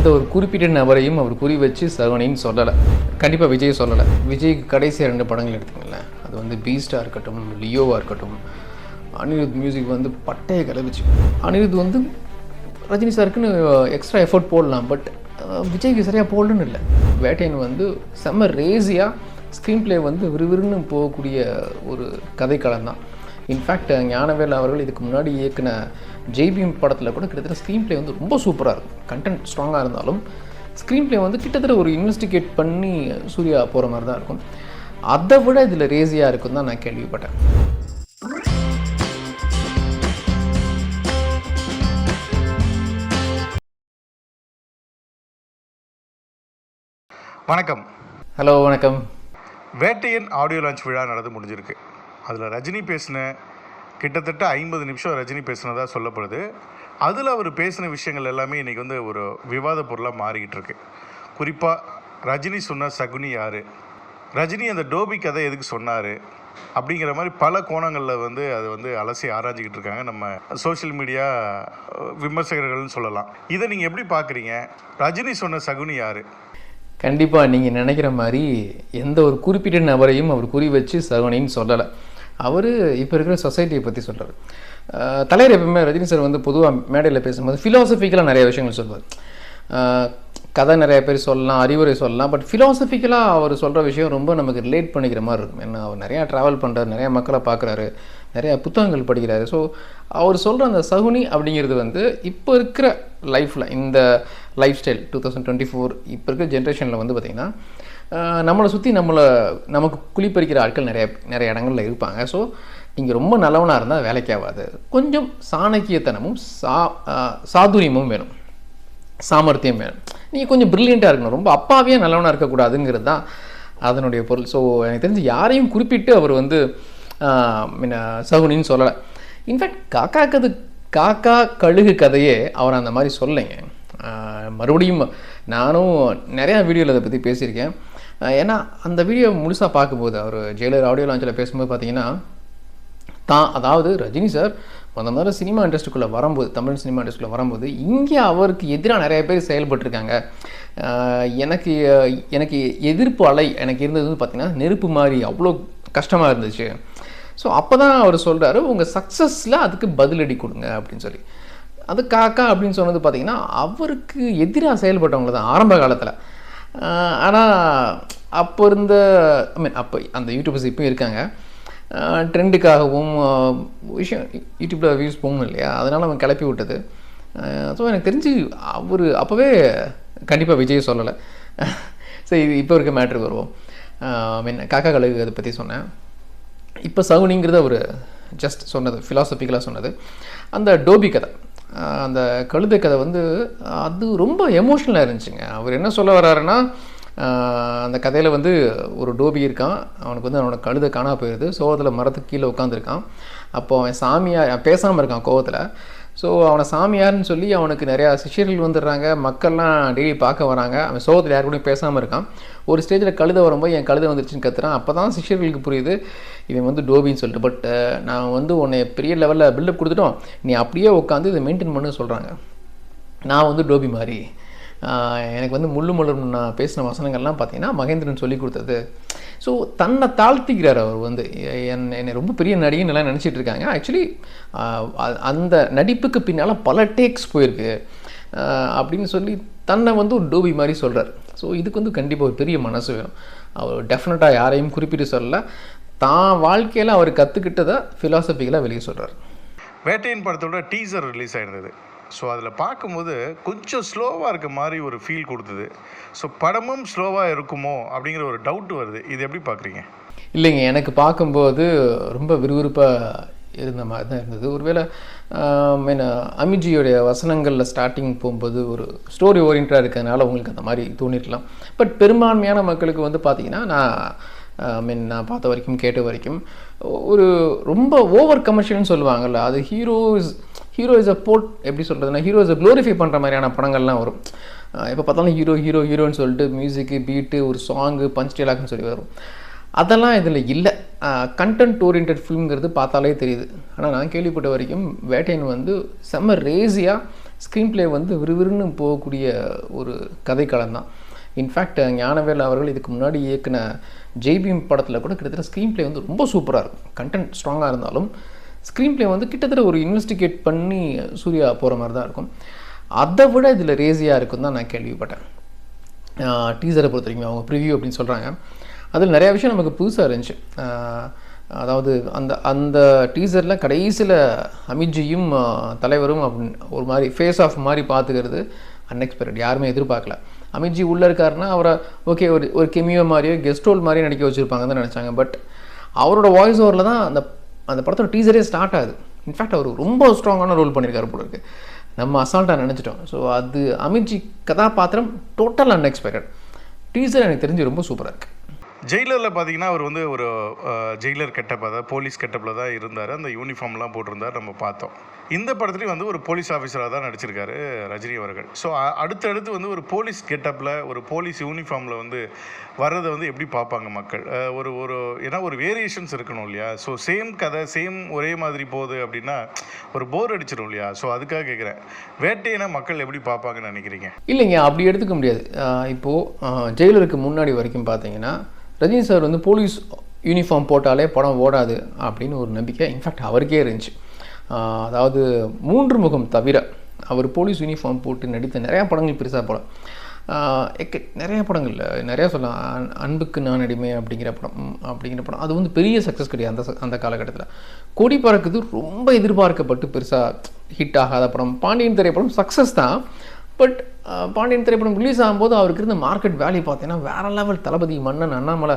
எந்த ஒரு குறிப்பிட்ட நபரையும் அவர் குறி வச்சு சகுனின்னு சொல்லலை. கண்டிப்பாக விஜய் சொல்லலை. விஜய்க்கு கடைசி 2 படங்கள் எடுத்துங்களேன், அது வந்து பீஸ்டாக இருக்கட்டும், லியோவாக இருக்கட்டும், அனிருத் மியூசிக் வந்து பட்டையை கிளப்பிச்சு. அனிருத் வந்து ரஜினி சாருக்குன்னு எக்ஸ்ட்ரா எஃபர்ட் போடலாம், பட் விஜய்க்கு சரியாக போடலன்னு இல்லை. வேட்டையன் வந்து செம்ம ரேஸியாக ஸ்க்ரீன் பிளே வந்து விறுவிறுன்னு போகக்கூடிய ஒரு கதைக்களம் தான். இன்ஃபேக்ட் ஞானவேல் அவர்கள் இதுக்கு முன்னாடி இயக்குன ஜெய்பீம் படத்தில் கூட கிட்டத்தட்ட ஸ்க்ரீன் பிளே வந்து ரொம்ப சூப்பராக இருக்கும். கண்டென்ட் ஸ்ட்ராங்காக இருந்தாலும் ஸ்க்ரீன் பிளே வந்து கிட்டத்தட்ட ஒரு இன்வெஸ்டிகேட் பண்ணி சூர்யா போகிற மாதிரி தான் இருக்கும். அதை விட இதில் ரேஸியாக இருக்கும் தான் நான் கேள்விப்பட்டேன். வணக்கம். ஹலோ, வணக்கம். வேட்டையன் ஆடியோ லான்ச் விழா நடந்து முடிஞ்சிருக்கு. அதில் ரஜினி பேசின கிட்டத்தட்ட 50 நிமிஷம் ரஜினி பேசினதாக சொல்லப்படுது. அதில் அவர் பேசின விஷயங்கள் எல்லாமே இன்றைக்கி வந்து ஒரு விவாத பொருளாக மாறிக்கிட்டு இருக்கு. குறிப்பாக ரஜினி சொன்ன சகுனி யார், ரஜினி அந்த டோபி கதை எதுக்கு சொன்னார் அப்படிங்கிற மாதிரி பல கோணங்களில் வந்து அதை வந்து அலசி ஆராய்ச்சிக்கிட்டு இருக்காங்க நம்ம சோஷியல் மீடியா விமர்சகர்கள்னு சொல்லலாம். இதை நீங்கள் எப்படி பார்க்குறீங்க? ரஜினி சொன்ன சகுனி யார்? கண்டிப்பாக நீங்கள் நினைக்கிற மாதிரி எந்த ஒரு குறிப்பிட்ட நபரையும் அவர் குறி வச்சு சகுனின்னு சொல்லலை. அவர் இப்போ இருக்கிற சொசைட்டியை பற்றி சொல்கிறார். தலைவர் எப்பவுமே ரஜினி சார் வந்து பொதுவாக மேடையில் பேசும்போது ஃபிலாசபிக்கலாக நிறைய விஷயங்கள் சொல்வார். கதை நிறைய பேர் சொல்லலாம், அறிவுரை சொல்லலாம், பட் ஃபிலாசபிக்கலாக அவர் சொல்கிற விஷயம் ரொம்ப நமக்கு ரிலேட் பண்ணிக்கிற மாதிரி இருக்கும். ஏன்னா அவர் நிறையா ட்ராவல் பண்ணுறாரு, நிறையா மக்களை பார்க்குறாரு, நிறையா புத்தகங்கள் படிக்கிறாரு. ஸோ அவர் சொல்கிற அந்த சகுனி அப்படிங்கிறது வந்து இப்போ இருக்கிற லைஃப்பில், இந்த லைஃப் ஸ்டைல் 2024 இப்போ இருக்கிற ஜென்ரேஷனில் வந்து பார்த்திங்கன்னா நம்மளை சுற்றி நமக்கு குளிப்பறிக்கிற ஆட்கள் நிறைய இடங்களில் இருப்பாங்க. ஸோ நீங்கள் ரொம்ப நல்லவனாக இருந்தால் வேலைக்கு ஆகாது. கொஞ்சம் சாணக்கியத்தனமும் சாதுரியமும் வேணும், சாமர்த்தியம் வேணும். நீங்கள் கொஞ்சம் ப்ரில்லியண்ட்டாக இருக்கணும், ரொம்ப அப்பாவே நல்லவனாக இருக்கக்கூடாதுங்கிறது தான் அதனுடைய பொருள். ஸோ எனக்கு தெரிஞ்சு யாரையும் குறிப்பிட்டு அவர் வந்து சகுனின்னு சொல்லலை. இன்ஃபேக்ட் காக்கா கழுகு கதையே அவர் அந்த மாதிரி சொல்லலைங்க. மறுபடியும் நானும் நிறையா வீடியோவில் அதை பற்றி பேசியிருக்கேன். ஏன்னா அந்த வீடியோ முழுசாக பார்க்கும்போது அவர் ஜெயிலர் ஆடியோ லான்ச்சில் பேசும்போது பார்த்தீங்கன்னா அதாவது ரஜினி சார் அந்த மாதிரி சினிமா இண்டஸ்ட்ரிக்குள்ளே வரும்போது, தமிழ் சினிமா இண்டஸ்ட்ரிக்குள்ளே வரும்போது இங்கே அவருக்கு எதிராக நிறைய பேர் செயல்பட்டுருக்காங்க. எனக்கு எதிர்ப்பு அலை எனக்கு இருந்தது பார்த்திங்கன்னா நெருப்பு மாதிரி அவ்வளோ கஷ்டமாக இருந்துச்சு. ஸோ அப்போ தான் அவர் சொல்கிறாரு, உங்கள் சக்ஸஸில் அதுக்கு பதிலடி கொடுங்க அப்படின்னு சொல்லி. அது காக்கா அப்படின்னு சொன்னது பார்த்திங்கன்னா அவருக்கு எதிராக செயல்பட்டவங்க தான் ஆரம்ப காலத்தில். ஆனால் அப்போ இருந்த அப்போ அந்த யூடியூபர்ஸ் இப்போயும் இருக்காங்க. ட்ரெண்டுக்காகவும் விஷயம் யூடியூப்பில் வியூஸ் போகணும் இல்லையா, அதனால் அவன் கிளப்பி விட்டது. ஸோ எனக்கு தெரிஞ்சு அவர் அப்போவே கண்டிப்பாக விஜய் சொல்லலை. சரி, இப்போ இருக்க மேட்ருக்கு வருவோம். காக்கா கழுகு அதை பற்றி சொன்னேன். இப்போ சகுனிங்கிறது அவர் ஜஸ்ட் சொன்னது, ஃபிலாசபிக்கலாக சொன்னது. அந்த டோபி கதை, அந்த கழுதை கதை வந்து அது ரொம்ப எமோஷ்னலாக இருந்துச்சுங்க. அவர் என்ன சொல்ல வர்றாருன்னா, அந்த கதையில் வந்து ஒரு டோபி இருக்கான், அவனுக்கு வந்து அவனோட கழுதை காணா போயிடுது. சோகத்தில் மரத்துக்கு கீழே உட்காந்துருக்கான். அப்போது அவன் சாமியார் பேசாமல் இருக்கான் கோவத்தில். ஸோ அவனை சாமியார்னு சொல்லி அவனுக்கு நிறையா சிஷ்யர்கள் வந்துடுறாங்க, மக்கள்லாம் டெய்லி பார்க்க வராங்க. அவன் சோகத்தில் யார் கூடயும் பேசாமல் இருக்கான். ஒரு ஸ்டேஜில் கழுதை வரும்போது என் கழுதை வந்துருச்சுன்னு கத்துறான். அப்போ தான் சிஷ்யர்களுக்கு புரியுது இவன் வந்து டோபின்னு சொல்லிட்டு. பட் நான் வந்து உன்னை பெரிய லெவலில் பில்டப் கொடுத்துட்டோம், நீ அப்படியே உட்காந்து இதை மெயின்டைன் பண்ணு சொல்கிறாங்க. நான் வந்து டோபி மாதிரி, எனக்கு வந்து முள்ளு நான் பேசின வசனங்கள்லாம் பார்த்தீங்கன்னா மகேந்திரன் சொல்லி கொடுத்தது. ஸோ தன்னை தாழ்த்திக்கிறார் அவர் வந்து. என்னை ரொம்ப பெரிய நடிகன்னு எல்லாம் நினச்சிட்டு இருக்காங்க. ஆக்சுவலி அந்த நடிப்புக்கு பின்னால் பல டேக்ஸ் போயிருக்கு அப்படின்னு சொல்லி தன்னை வந்து ஒரு டோபி மாதிரி சொல்கிறார். ஸோ இதுக்கு வந்து கண்டிப்பாக ஒரு பெரிய மனசு வேணும். அவர் டெஃபினட்டாக யாரையும் குறிப்பிட்டு சொல்லலை, தான் வாழ்க்கையில் அவர் கற்றுக்கிட்டதை ஃபிலாசபிக்கலாக வெளியே சொல்கிறார். வேட்டையன் படத்தோட டீசர் ரிலீஸ் ஆகிருந்தது. ஸோ அதில் பார்க்கும்போது கொஞ்சம் ஸ்லோவாக இருக்க மாதிரி ஒரு ஃபீல் கொடுத்தது. ஸோ படமும் ஸ்லோவாக இருக்குமோ அப்படிங்கிற ஒரு டவுட் வருது. இது எப்படி பார்க்குறீங்க? இல்லைங்க, எனக்கு பார்க்கும்போது ரொம்ப விறுவிறுப்பாக இருந்த மாதிரி தான் இருந்தது. ஒருவேளை அமிஜியோடைய வசனங்களில் ஸ்டார்டிங் போகும்போது ஒரு ஸ்டோரி ஓரியன்டாக இருக்கிறதுனால உங்களுக்கு அந்த மாதிரி தோணிருக்கலாம். பட் பெரும்பான்மையான மக்களுக்கு வந்து பார்த்திங்கன்னா நான் பார்த்த வரைக்கும் கேட்ட வரைக்கும் ஒரு ரொம்ப ஓவர் கமர்ஷியல்னு சொல்லுவாங்கள்ல, அது ஹீரோ இஸ் அ போர்ட், எப்படி சொல்கிறதுனா ஹீரோ இஸ் அ க்ளோரிஃபை பண்ணுற மாதிரியான படங்கள்லாம் வரும். எப்போ பார்த்தாலும் ஹீரோன்னு சொல்லிட்டு மியூசிக்கு, பீட்டு, ஒரு சாங்கு, பஞ்ச் டேலாக்னு சொல்லி வரும். அதெல்லாம் இதில் இல்லை. கண்டென்ட் ஓரியன்ட் ஃபிலிம்ங்கிறது பார்த்தாலே தெரியுது. ஆனால் நான் கேள்விப்பட்ட வரைக்கும் வேட்டையன் வந்து செம்ம ரேஸியாக ஸ்க்ரீன் ப்ளே வந்து விறுவிறுன்னு போகக்கூடிய ஒரு கதைக்களம் தான். இன்ஃபேக்ட் ஞானவேல் அவர்கள் இதுக்கு முன்னாடி இயக்குன ஜெய்பீம் படத்தில் கூட கிட்டத்தட்ட ஸ்க்ரீன் ப்ளே வந்து ரொம்ப சூப்பராக இருக்கும். கண்டென்ட் ஸ்ட்ராங்காக இருந்தாலும் ஸ்க்ரீன் ப்ளே வந்து கிட்டத்தட்ட ஒரு இன்வெஸ்டிகேட் பண்ணி சூர்யா போகிற மாதிரி தான் இருக்கும். அதை விட இதில் ரேசியாக இருக்குன்னு தான் நான் கேள்விப்பட்டேன். டீசரை பொறுத்த வரைக்கும் அவங்க ப்ரிவ்யூ அப்படின்னு சொல்கிறாங்க. அதில் நிறையா விஷயம் நமக்கு புதுசாக இருந்துச்சு. அதாவது அந்த டீசரில் கடைசியில் அமித்ஜியும் தலைவரும் ஒரு மாதிரி ஃபேஸ் ஆஃப் மாதிரி பார்த்துக்கிறது அன்எக்ஸ்பெக்டட். யாருமே எதிர்பார்க்கல. அமித்ஜி உள்ளே இருக்காருன்னா அவரை ஓகே ஒரு கெமியோ மாதிரியோ கெஸ்ட் ரோல் மாதிரியோ நடிக்க வச்சுருப்பாங்கன்னு தான் நினச்சாங்க. பட் அவரோட வாய்ஸ் ஓவரில் தான் அந்த படத்தோட டீசரே ஸ்டார்ட் ஆகுது. இன்ஃபேக்ட் அவர் ரொம்ப ஸ்ட்ராங்கான ரோல் பண்ணியிருக்காரு போல இருக்குது. நம்ம அசால்ட்டாக நினச்சிட்டோம். ஸோ அது அமித்ஜி கதாபாத்திரம் டோட்டல் அன்எக்ஸ்பெக்டட். டீசர் எனக்கு தெரிஞ்சு ரொம்ப சூப்பராக இருக்குது. ஜெயிலரில் பார்த்தீங்கன்னா அவர் வந்து ஒரு ஜெயிலர் கெட்டப், அதாவது போலீஸ் கெட்டப்பில் தான் இருந்தார். அந்த யூனிஃபார்ம்லாம் போட்டிருந்தார், நம்ம பார்த்தோம். இந்த படத்துலேயும் வந்து ஒரு போலீஸ் ஆஃபீஸராக தான் நடிச்சிருக்காரு ரஜினி அவர்கள். ஸோ அடுத்தடுத்து வந்து ஒரு போலீஸ் கெட்டப்பில் ஒரு போலீஸ் யூனிஃபார்மில் வந்து வர்றதை வந்து எப்படி பார்ப்பாங்க மக்கள்? ஏன்னா ஒரு வேரியேஷன்ஸ் இருக்கணும் இல்லையா? ஸோ சேம் கதை சேம் ஒரே மாதிரி போகுது அப்படின்னா ஒரு போர் அடிச்சிடும் இல்லையா? ஸோ அதுக்காக கேட்குறேன், வேட்டையினா மக்கள் எப்படி பார்ப்பாங்கன்னு நினைக்கிறீங்க? இல்லைங்க, அப்படி எடுத்துக்க முடியாது. இப்போது ஜெயிலருக்கு முன்னாடி வரைக்கும் பார்த்தீங்கன்னா ரஜினி சார் வந்து போலீஸ் யூனிஃபார்ம் போட்டாலே படம் ஓடாது அப்படின்னு ஒரு நம்பிக்கை இன்ஃபேக்ட் அவருக்கே இருந்துச்சு. அதாவது 3 முகம் தவிர அவர் போலீஸ் யூனிஃபார்ம் போட்டு நடித்த நிறையா படங்கள் பெருசாக படம் நிறையா படங்கள் நிறையா சொல்லலாம். அன்புக்கு நான் அடிமை அப்படிங்கிற படம் அது வந்து பெரிய சக்ஸஸ் கிடையாது அந்த காலகட்டத்தில். கொடி பறக்குது ரொம்ப எதிர்பார்க்கப்பட்டு பெருசாக ஹிட் ஆகாத படம். பாண்டியன் திரைப்படம் சக்ஸஸ் தான். பட் பாண்டியன் திரைப்படம் ரிலீஸ் ஆகும்போது அவருக்கு இருந்த மார்க்கெட் வேல்யூ பார்த்தீங்கன்னா வேறு லெவல். தளபதி, மன்னன், அண்ணாமலை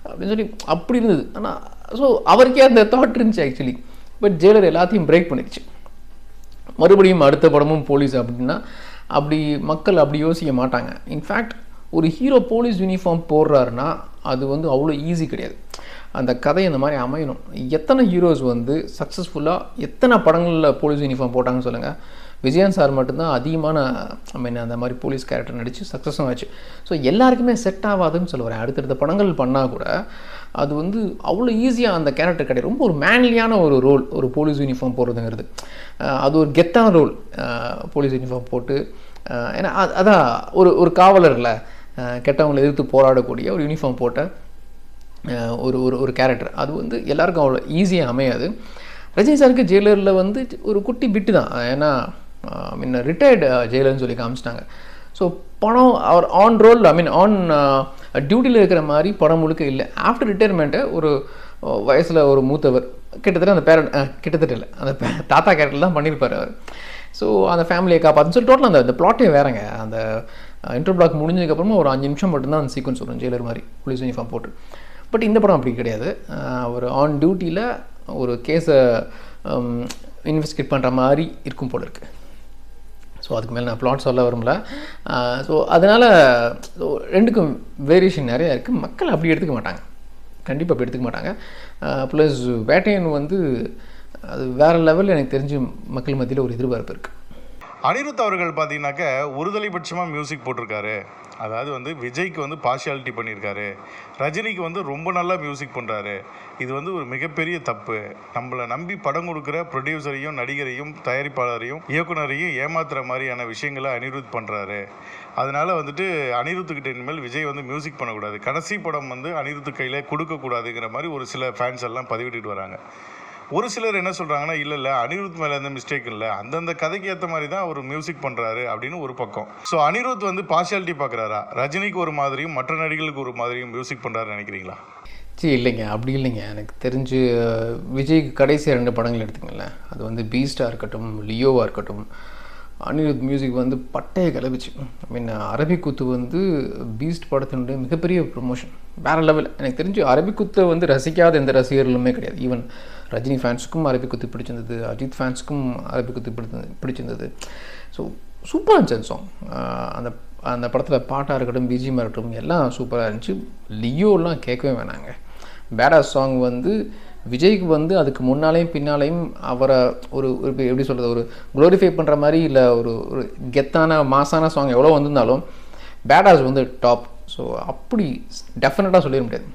அப்படின்னு சொல்லி அப்படி இருந்தது. ஆனால் ஸோ அவருக்கே அந்த தாட் இருந்துச்சு ஆக்சுவலி. பட் ஜெயிலர் எல்லாத்தையும் பிரேக் பண்ணிடுச்சு. மறுபடியும் அடுத்த படமும் போலீஸ் அப்படின்னா அப்படி மக்கள் அப்படி யோசிக்க மாட்டாங்க. இன்ஃபேக்ட் ஒரு ஹீரோ போலீஸ் யூனிஃபார்ம் போடுறாருன்னா அது வந்து அவ்வளோ ஈஸி கிடையாது. அந்த கதை இந்த மாதிரி அமையணும். எத்தனை ஹீரோஸ் வந்து சக்ஸஸ்ஃபுல்லாக எத்தனை படங்களில் போலீஸ் யூனிஃபார்ம் போட்டாங்கன்னு சொல்லுங்கள். விஜயன் சார் மட்டும்தான் அதிகமான அந்த மாதிரி போலீஸ் கேரக்டர் நடித்து சக்ஸஸும் ஆச்சு. ஸோ எல்லாருக்குமே செட் ஆகாதுன்னு சொல்ல வரேன். அடுத்தடுத்த படங்கள் பண்ணால் கூட அது வந்து அவ்வளோ ஈஸியாக அந்த கேரக்டர் கிடையாது. ரொம்ப ஒரு மேன்லியான ஒரு ரோல் ஒரு போலீஸ் யூனிஃபார்ம் போடுறதுங்கிறது. அது ஒரு கெத்தான ரோல். போலீஸ் யூனிஃபார்ம் போட்டு ஏன்னா அதான் ஒரு காவலரில் கெட்டவங்களை எதிர்த்து போராடக்கூடிய ஒரு யூனிஃபார்ம் போட்ட ஒரு கேரக்டர். அது வந்து எல்லாருக்கும் அவ்வளோ ஈஸியாக அமையாது. ரஜினி சாருக்கு ஜெயிலரில் வந்து ஒரு குட்டி பிட்டு தான். ஏன்னா முன்ன ரிட்டையர்டு ஜெயிலர்னு சொல்லி காமிச்சிட்டாங்க. ஸோ படம் அவர் ஆன் ரோல் ஆன் டியூட்டியில் இருக்கிற மாதிரி படம் முழுக்க இல்லை. ஆஃப்டர் ரிட்டையர்மெண்ட்டு ஒரு வயசில் ஒரு மூத்தவர் கிட்டத்தட்ட அந்த கிட்டத்தட்ட இல்லை அந்த தாத்தா கேரக்டர் தான் பண்ணியிருப்பார் அவர். ஸோ அந்த ஃபேமிலியை காப்பாற்றுன்னு சொல்லி டோட்டலாக அந்த பிளாட்டே வேறங்க. அந்த இன்டர் பிளாக் முடிஞ்சதுக்கப்புறமா ஒரு 5 நிமிஷம் மட்டும்தான் அந்த சீக்வன்ஸ் வரும் ஜெயிலர் மாதிரி போலீஸ் யூனிஃபார்ம் போட்டு. பட் இந்த படம் அப்படி கிடையாது. அவர் ஆன் டியூட்டியில் ஒரு கேஸை இன்வெஸ்டிகேட் பண்ணுற மாதிரி இருக்கும் போல இருக்குது. ஸோ அதுக்கு மேலே நான் பிளாட் சொல்ல வரும்ல. ஸோ அதனால் ரெண்டுக்கும் வேரியேஷன் நிறையா இருக்குது. மக்கள் அப்படி எடுத்துக்க மாட்டாங்க, கண்டிப்பாக அப்படி எடுத்துக்க மாட்டாங்க. ப்ளஸ் வேட்டையன் வந்து அது வேறு லெவலில் எனக்கு தெரிஞ்சு மக்கள் மத்தியில் ஒரு எதிர்பார்ப்பு இருக்குது. அனிருத் அவர்கள் பார்த்தீங்கன்னாக்க ஒருதலைபட்சமாக மியூசிக் போட்டிருக்காரு. அதாவது வந்து விஜய்க்கு வந்து பார்ஷியாலிட்டி பண்ணியிருக்காரு, ரஜினிக்கு வந்து ரொம்ப நல்லா மியூசிக் பண்ணுறாரு. இது வந்து ஒரு மிகப்பெரிய தப்பு. நம்மளை நம்பி படம் கொடுக்குற ப்ரொடியூசரையும் நடிகரையும் தயாரிப்பாளரையும் இயக்குனரையும் ஏமாத்துகிற மாதிரியான விஷயங்களை அனிருத் பண்ணுறாரு. அதனால் வந்துட்டு அனிருத்துக்கிட்ட இனிமேல் விஜய் வந்து மியூசிக் பண்ணக்கூடாது, கடைசி படம் வந்து அனிருத்து கையில் கொடுக்கக்கூடாதுங்கிற மாதிரி ஒரு சில ஃபேன்ஸ் எல்லாம் பதிவிட்டுட்டு வராங்க. ஒரு சிலர் என்ன சொல்கிறாங்கன்னா, இல்லை அனிருத் மேலே எந்த மிஸ்டேக் இல்லை, அந்தந்த கதைக்கு ஏற்ற மாதிரி தான் அவர் மியூசிக் பண்ணுறாரு அப்படின்னு ஒரு பக்கம். ஸோ அனிருத் வந்து பார்ஷியாலிட்டி பார்க்குறாரா? ரஜினிக்கு ஒரு மாதிரியும் மற்ற நடிகர்களுக்கு ஒரு மாதிரியும் மியூசிக் பண்ணுறாரு நினைக்கிறீங்களா? சரி, இல்லைங்க, அப்படி இல்லைங்க. எனக்கு தெரிஞ்சு விஜய்க்கு கடைசி 2 படங்கள் எடுத்துக்கங்களேன். அது வந்து பீஸ்டாக இருக்கட்டும், லியோவாக இருக்கட்டும், அனிருத் மியூசிக் வந்து பட்டையை கிளப்பிச்சு. அரபிக் குத்து வந்து பீஸ்ட் படத்தினுடைய மிகப்பெரிய ப்ரொமோஷன் வேறு லெவல். எனக்கு தெரிஞ்சு அரபிக் குத்தை வந்து ரசிக்காத எந்த ரசிகர்களுமே கிடையாது. ஈவன் ரஜினி ஃபேன்ஸுக்கும் அரபிக் குத்து பிடிச்சிருந்தது, அஜித் ஃபேன்ஸுக்கும் அரபிக் குத்து பிடிச்சிருந்தது. ஸோ சூப்பராக இருந்துச்சு அந்த சாங். அந்த படத்தில் பாட்டாக இருக்கட்டும், பிஜிஎம்மாக இருக்கட்டும், எல்லாம் சூப்பராக இருந்துச்சு. லியோலாம் கேட்கவே வேணாங்க. பேடாஸ் சாங் வந்து விஜய்க்கு வந்து அதுக்கு முன்னாலேயும் பின்னாலேயும் அவரை ஒரு எப்படி சொல்கிறது, ஒரு க்ளோரிஃபை பண்ணுற மாதிரி இல்லை, ஒரு கெத்தான மாசான சாங் எவ்வளோ வந்திருந்தாலும் பேடாஸ் வந்து டாப். ஸோ அப்படி டெஃபினட்டாக சொல்லிட முடியாது.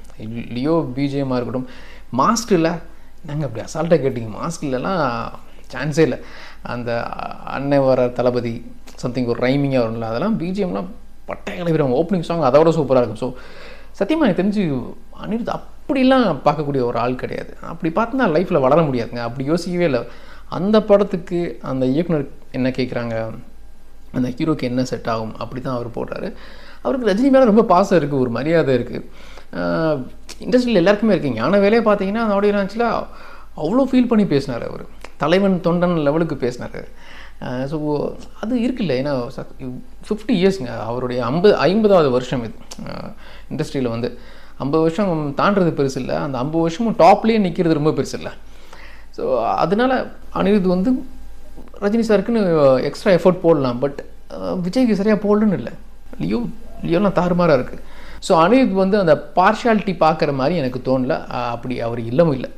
லியோ பிஜிஎம்மாக இருக்கட்டும், மாஸ்கில் நாங்கள் அப்படி அசால்ட்டாக கேட்டிங்க, மாஸ்கில்லாம் சான்ஸே இல்லை. அந்த அண்ணன் வர தளபதி சம்திங் ஒரு ரைமிங்காக வரும்ல, அதெல்லாம் பிஜிஎம்லாம் பட்டைய கிளம்பிடுவாங்க. ஓப்பனிங் சாங் அதோட சூப்பராக இருக்கும். ஸோ சத்தியமாக எனக்கு தெரிஞ்சு அனிருத் அப்படிலாம் பார்க்கக்கூடிய ஒரு ஆள் கிடையாது. அப்படி பார்த்தா லைஃப்பில் வளர முடியாதுங்க. அப்படி யோசிக்கவே இல்லை. அந்த படத்துக்கு அந்த இயக்குனர் என்ன கேட்குறாங்க, அந்த ஹீரோக்கு என்ன செட் ஆகும், அப்படி தான் அவர் போடுறாரு. அவருக்கு ரஜினி மேலே ரொம்ப பாசம் இருக்குது, ஒரு மரியாதை இருக்குது. இண்டஸ்ட்ரியில் எல்லாருக்குமே இருக்குது. ஞான வேலையை பார்த்தீங்கன்னா அந்த ஆடியோ லான்ச்சில் அவ்வளோ ஃபீல் பண்ணி பேசினார். அவர் தலைவன் தொண்டன் லெவலுக்கு பேசினார். ஸோ அது இருக்குல்ல, ஏன்னா 50 இயர்ஸுங்க அவருடைய 50வது வருஷம் இது இண்டஸ்ட்ரியில் வந்து. 50 வருஷம் தாண்டது பெருசு இல்லை, அந்த 50 வருஷமும் டாப்லேயே நிற்கிறது ரொம்ப பெருசு இல்லை. ஸோ அதனால் அனிருத் வந்து ரஜினி சாருக்குன்னு எக்ஸ்ட்ரா எஃபர்ட் போடலாம், பட் விஜய்க்கு சரியாக போடலன்னு இல்லை. லியோலாம் தாறுமாறாக இருக்குது. ஸோ அனிருத் வந்து அந்த பார்ஷியாலிட்டி பார்க்குற மாதிரி எனக்கு தோணல. அப்படி அவர் இல்லவும் இல்லை.